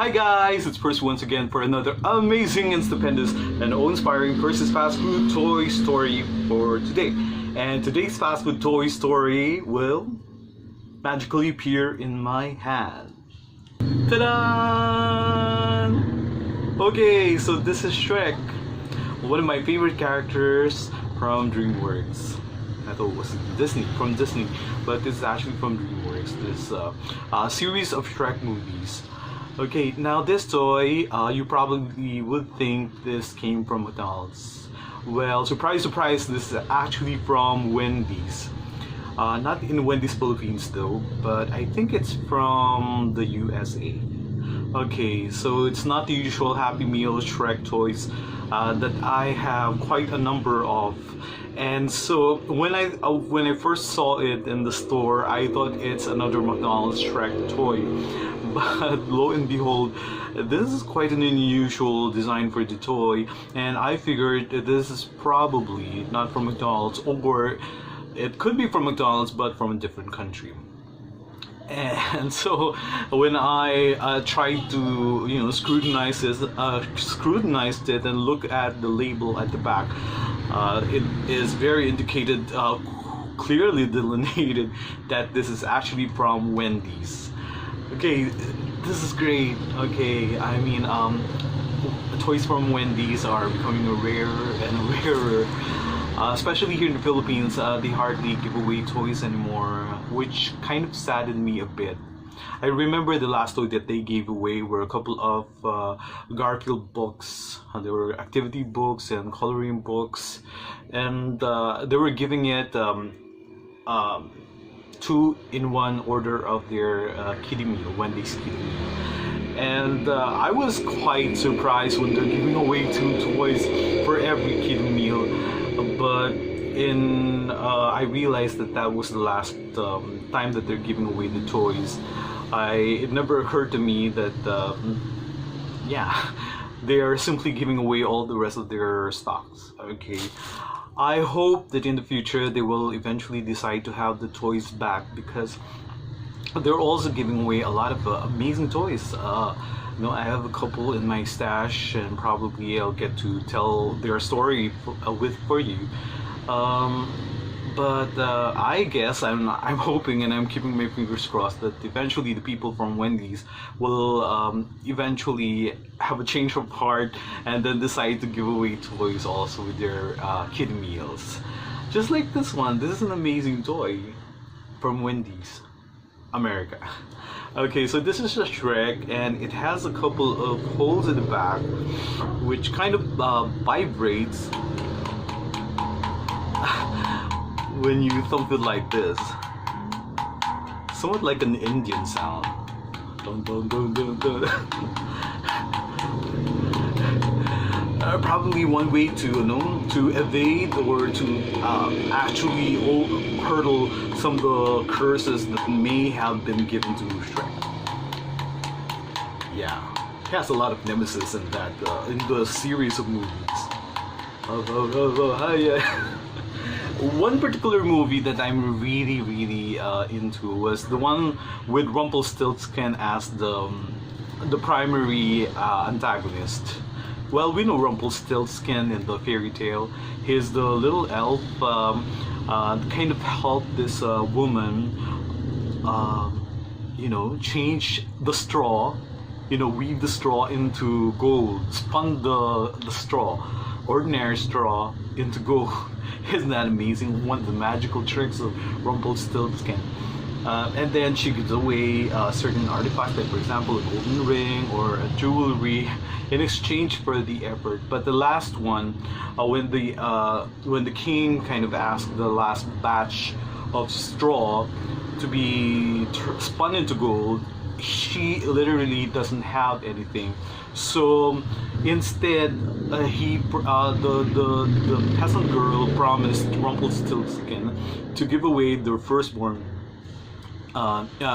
Hi guys, it's Percy once again for another amazing and stupendous and awe-inspiring Percy's Fast Food Toy Story for today. And today's fast food toy story will magically appear in my hand. Ta-da! Okay, so this is Shrek, one of my favorite characters from DreamWorks. I thought it was from Disney, but this is actually from DreamWorks. This series of Shrek movies. Okay, now this toy, you probably would think this came from McDonald's. Well, surprise, surprise, this is actually from Wendy's. Not in Wendy's Philippines though, but I think it's from the USA. Okay, so it's not the usual Happy Meal Shrek toys that I have quite a number of. And so when I first saw it in the store, I thought it's another McDonald's Shrek toy. But lo and behold, this is quite an unusual design for the toy, and I figured that this is probably not from McDonald's, or it could be from McDonald's but from a different country. And so when I tried to scrutinize it and look at the label at the back, it is very indicated, clearly delineated that this is actually from Wendy's. Okay, this is great. Okay, I mean, toys from Wendy's are becoming rarer and rarer. Especially here in the Philippines, they hardly give away toys anymore, which kind of saddened me a bit. I remember the last toy that they gave away were a couple of Garfield books. There were activity books and coloring books, and they were giving it 2-in-1 order of their kiddie meal, Wendy's kiddie meal. And I was quite surprised when they're giving away 2 toys for every kiddie meal. But I realized that was the last time that they're giving away the toys. It never occurred to me that they are simply giving away all the rest of their stocks. Okay, I hope that in the future they will eventually decide to have the toys back, because they're also giving away a lot of amazing toys. I have a couple in my stash, and probably I'll get to tell their story for you. But I guess I'm hoping, and I'm keeping my fingers crossed, that eventually the people from Wendy's will eventually have a change of heart and then decide to give away toys also with their kiddie meals. Just like this one. This is an amazing toy from Wendy's America. Okay, so this is a Shrek, and it has a couple of holes in the back which kind of vibrates when you thump it like this. Somewhat like an Indian sound. Dun, dun, dun, dun, dun. Probably one way to evade or to actually hurdle some of the curses that may have been given to Shrek. Yeah, he has a lot of nemesis in that in the series of movies. One particular movie that I'm really into was the one with Rumpelstiltskin as the primary antagonist. Well, we know Rumpelstiltskin in the fairy tale. He's the little elf kind of helped this woman change the straw, weave the straw into gold, spun the straw, ordinary straw, into gold. Isn't that amazing? One of the magical tricks of Rumpelstiltskin. And then she gives away certain artifacts, like for example a golden ring or a jewelry, in exchange for the effort. But the last one, when the king kind of asked the last batch of straw to be spun into gold, she literally doesn't have anything. So instead, the peasant girl promised Rumpelstiltskin to give away their firstborn.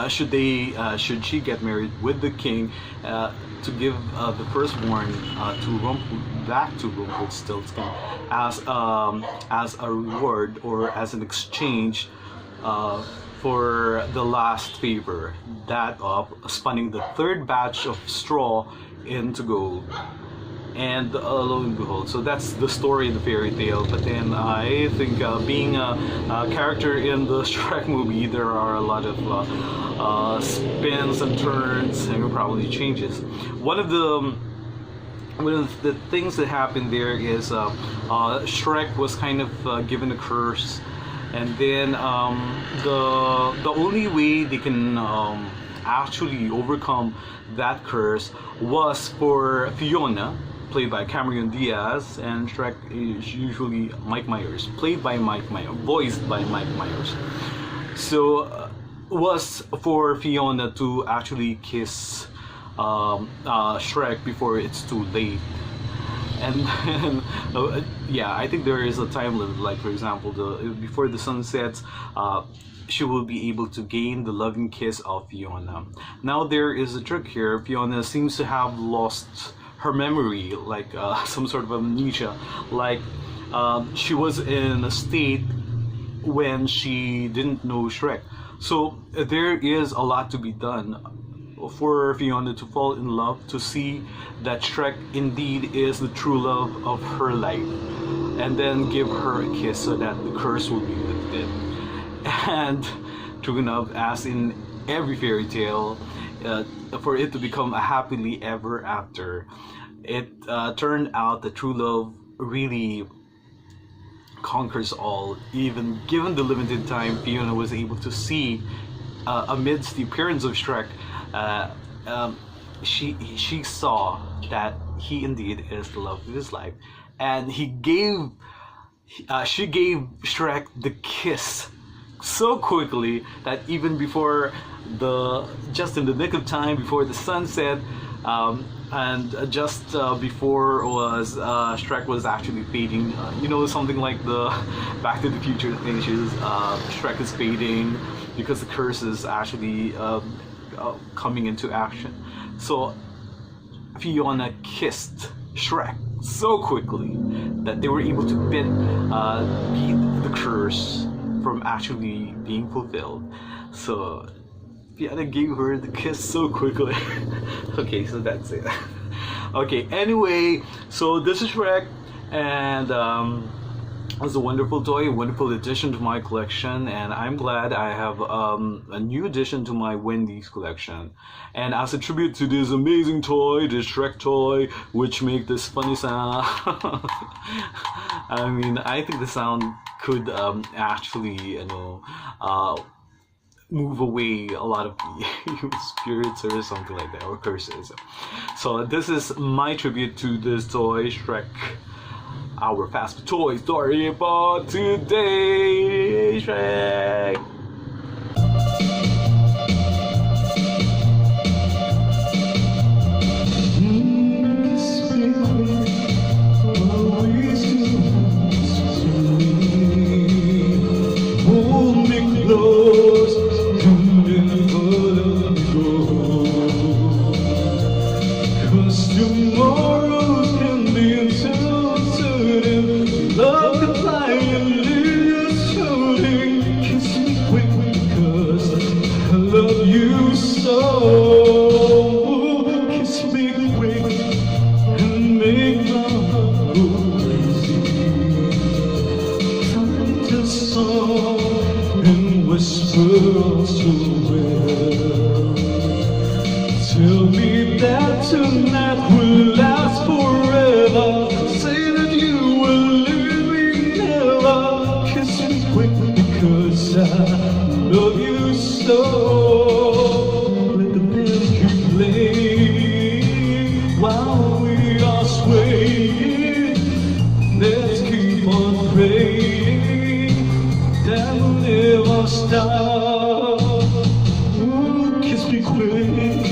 Should she get married with the king, to give the firstborn back to Rumpelstiltskin as a reward or as an exchange uh, for the last favor, that of spinning the third batch of straw into gold. And lo and behold, so that's the story in the fairy tale. But then I think being a character in the Shrek movie, there are a lot of spins and turns and probably changes. One of the things that happened there is Shrek was kind of given a curse, and then the only way they can actually overcome that curse was for Fiona, played by Cameron Diaz, and Shrek is usually Mike Myers, played by Mike Myers, voiced by Mike Myers. So was for Fiona to actually kiss Shrek before it's too late. And then, yeah, I think there is a time limit. Like for example, before the sun sets, she will be able to gain the loving kiss of Fiona. Now there is a trick here. Fiona seems to have lost her memory, like some sort of amnesia. Like she was in a state when she didn't know Shrek. So there is a lot to be done for Fiona to fall in love, to see that Shrek indeed is the true love of her life, and then give her a kiss so that the curse will be lifted. And true enough, as in every fairy tale, for it to become a happily ever after, it turned out that true love really conquers all. Even given the limited time Fiona was able to see amidst the appearance of Shrek, she saw that he indeed is the love of his life, and she gave Shrek the kiss so quickly that even before just in the nick of time before the sunset, and just before Shrek was actually fading, something like the Back to the Future thing. Shrek is fading because the curse is actually coming into action. So Fiona kissed Shrek so quickly that they were able to beat the curse from actually being fulfilled. So Fiona gave her the kiss so quickly. Okay, so that's it. Okay, anyway, so this is Shrek, and it's a wonderful toy, a wonderful addition to my collection, and I'm glad I have a new addition to my Wendy's collection. And as a tribute to this amazing toy, this Shrek toy, which make this funny sound, I mean, I think the sound could actually, move away a lot of evil spirits or something like that, or curses. So this is my tribute to this toy, Shrek. Our fast toy story for today, Shrek. Hold me close, tomorrow can be so certain. Love can fly and leave us floating. Kiss me quick because I love you so. Kiss me quick and make my heart go crazy. Time to song and whisper so well. Tell me that tonight will last forever. Say that you will leave me never. Kiss me quick because I love you so. Let the band keep playing while we are swaying. Let's keep on praying that we'll never stop. Ooh, kiss me quick,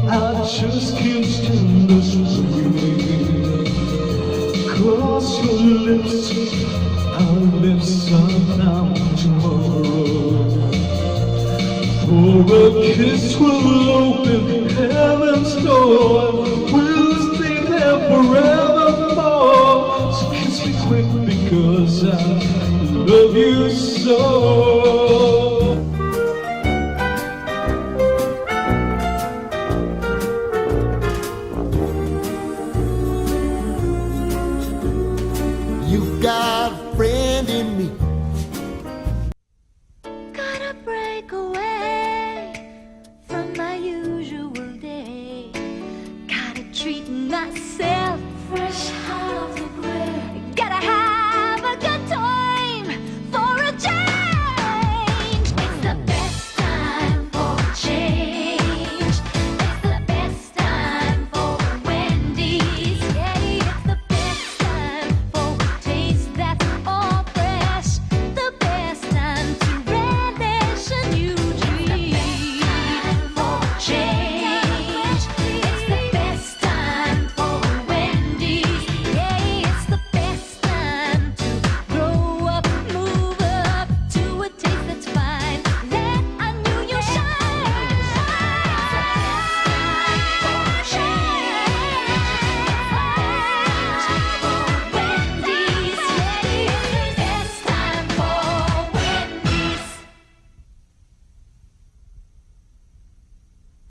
I just can't stand this way. Cross your lips, our lips are bound tomorrow. For a kiss will open heaven's door. We'll stay there forevermore. So kiss me quick because I love you so.